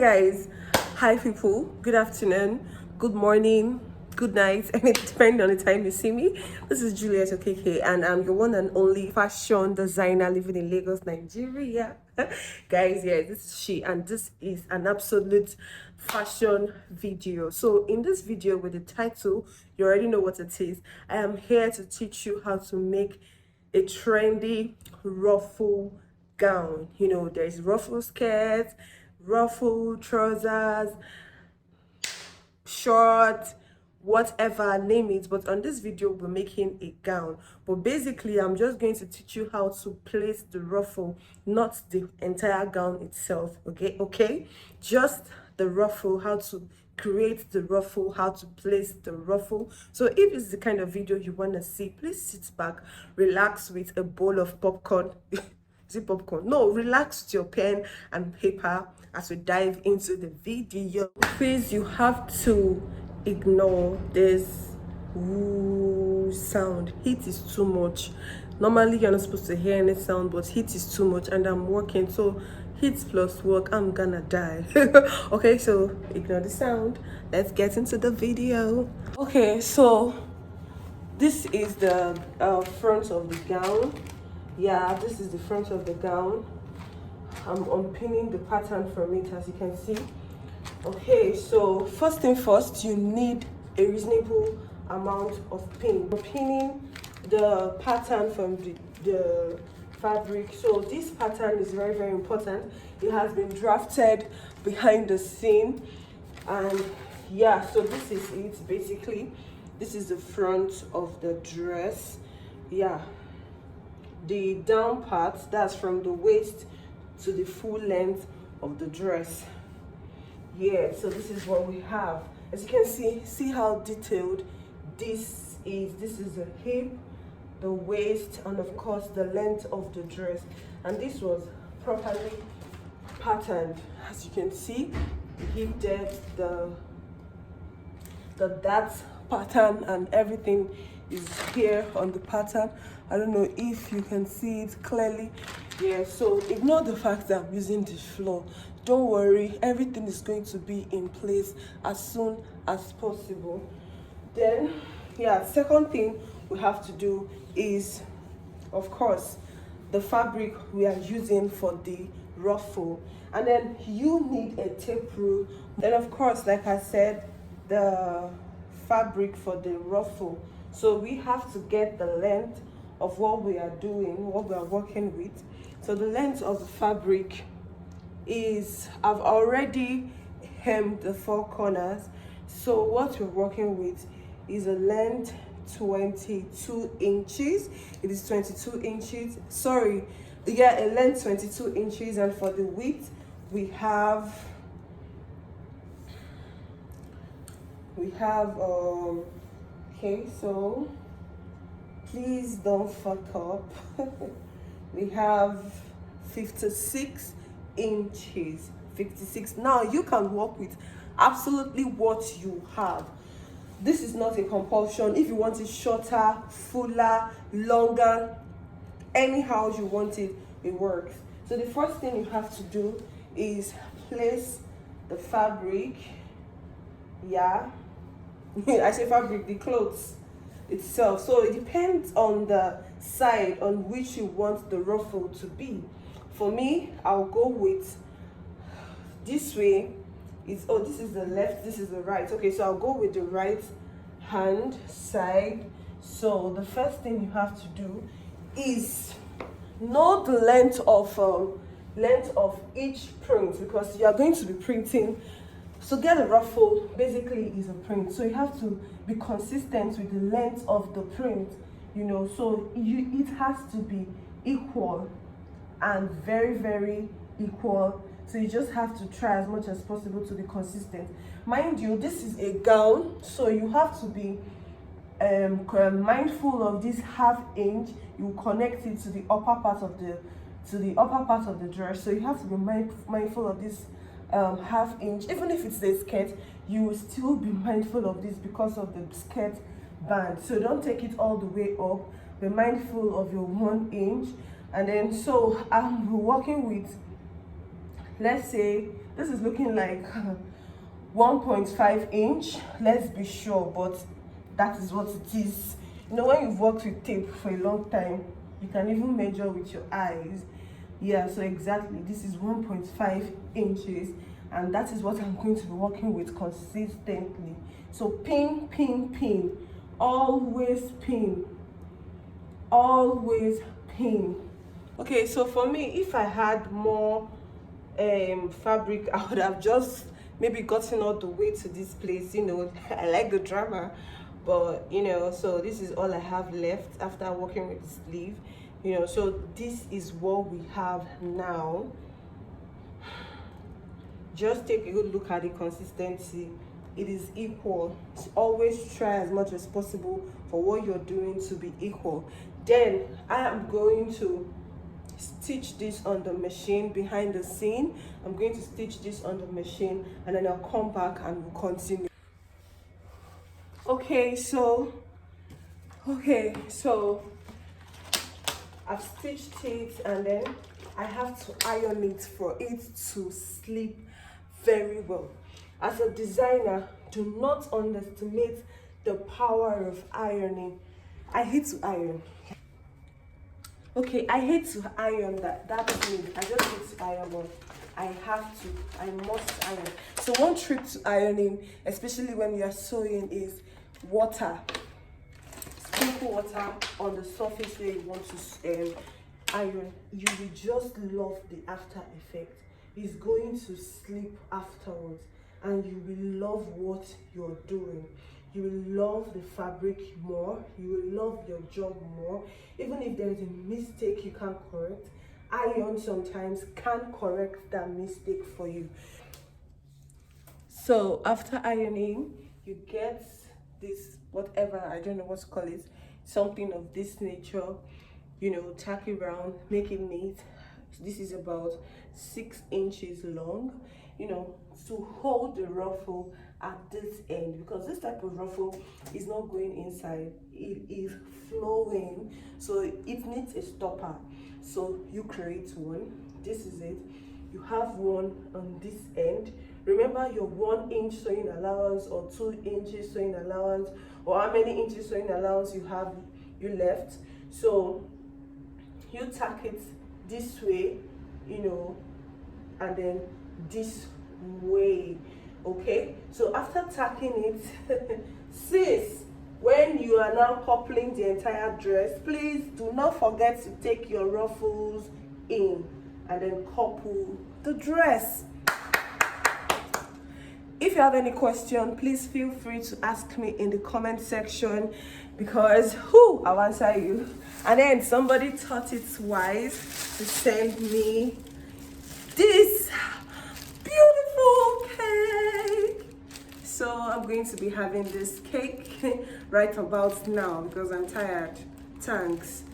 Guys, hi people, good afternoon, good morning, good night, and it depends on the time you see me. This is Juliet Okeke, and I'm your one and only fashion designer living in Lagos, Nigeria. Guys, yeah, this is she, and this is an absolute fashion video. So in this video with the title, you already know what it is. I am here to teach you how to make a trendy ruffle gown. You know, there's ruffle skirts, ruffle trousers, short, whatever, name it. But on this video we're making a gown, but basically I'm just going to teach you how to place the ruffle, not the entire gown itself. Okay, just the ruffle, how to create the ruffle, how to place the ruffle. So if it's the kind of video you want to see, please sit back, relax with a bowl of popcorn. Is it popcorn? No, relax with your pen and paper as we dive into the video. Please, you have to ignore this woo sound. Heat is too much. Normally you're not supposed to hear any sound, but heat is too much and I'm working, so heat plus work, I'm gonna die. Okay, so ignore the sound. Let's get into the video. Okay, so this is the front of the gown. Yeah, this is the front of the gown. I'm unpinning the pattern from it, as you can see. Okay, so first thing first, you need a reasonable amount of pin. I'm pinning the pattern from the fabric. So this pattern is very, very important. It has been drafted behind the scene, and yeah, so this is it basically. This is the front of the dress. Yeah, the down part, that's from the waist to the full length of the dress. Yeah, so this is what we have. As you can see how detailed this is. This is the hip, the waist, and of course the length of the dress. And this was properly patterned. As you can see, the hip depth, the depth pattern, and everything is here on the pattern. I don't know if you can see it clearly. Yeah, so ignore the fact that I'm using the floor. Don't worry, everything is going to be in place as soon as possible. Then yeah, second thing we have to do is, of course, the fabric we are using for the ruffle. And then you need a tape rule. Then of course, like I said, the fabric for the ruffle. So we have to get the length of what we are doing, what we are working with. So the length of the fabric is, I've already hemmed the four corners. So what we're working with is a length 22 inches. It is 22 inches. Sorry, yeah, a length 22 inches, and for the width we have okay, so please don't fuck up. We have 56 inches. 56. Now you can work with absolutely what you have. This is not a compulsion. If you want it shorter, fuller, longer, anyhow you want it, it works. So the first thing you have to do is place the fabric. Yeah, I say fabric, the clothes itself. So it depends on the side on which you want the ruffle to be. For me, I'll go with this way. It's, oh, this is the left, this is the right. Okay, so I'll go with the right hand side. So the first thing you have to do is know the length of each print, because you are going to be printing. So get a ruffle basically is a print, so you have to be consistent with the length of the print, you know. So it has to be equal and very, very equal. So you just have to try as much as possible to be consistent. Mind you, this is a gown, so you have to be mindful of this half inch. You connect it to the upper part of the dress, so you have to be mindful of this half inch. Even if it's a skirt, you will still be mindful of this because of the skirt band. So don't take it all the way up. Be mindful of your 1 inch. And then so I'm working with let's say this is looking like 1.5 inch, let's be sure, but that is what it is. You know, when you've worked with tape for a long time, you can even measure with your eyes. Yeah, so exactly, this is 1.5 inches, and that is what I'm going to be working with consistently. So pin, pin, pin, always pin, always pin. Okay, so for me, if I had more fabric, I would have just maybe gotten all the way to this place. You know, I like the drama, but you know, so this is all I have left after working with the sleeve. You know, so this is what we have now. Just take a good look at the consistency. It is equal. Always try as much as possible for what you're doing to be equal. Then I am going to stitch this on the machine behind the scene. I'm going to stitch this on the machine, and then I'll come back and we'll continue. Okay, so I've stitched it, and then I have to iron it for it to sleep very well. As a designer, do not underestimate the power of ironing. I hate to iron. Okay, I hate to iron, that's me. I just hate to iron, but I have to, I must iron. So one trick to ironing, especially when you are sewing, is water. Sprinkle water on the surface where you want to iron. You will just love the after effect. It's going to sleep afterwards, and you will love what you're doing. You will love the fabric more. You will love your job more. Even if there is a mistake you can't correct, iron sometimes can correct that mistake for you. So after ironing, you get this, whatever, I don't know what to call it, something of this nature. You know, tack it around, make it neat. This is about 6 inches long, you know, to hold the ruffle at this end, because this type of ruffle is not going inside, it is flowing, so it needs a stopper. So you create one. This is it. You have one on this end. Remember your 1 inch sewing allowance or 2 inches sewing allowance, or how many inches sewing allowance you left. So you tack it this way, you know, and then this way. Okay, so after tacking it, sis, when you are now coupling the entire dress, please do not forget to take your ruffles in and then couple the dress. If you have any question, please feel free to ask me in the comment section, because I'll answer you. And then somebody thought it's wise to send me this beautiful cake. So I'm going to be having this cake right about now because I'm tired. Thanks.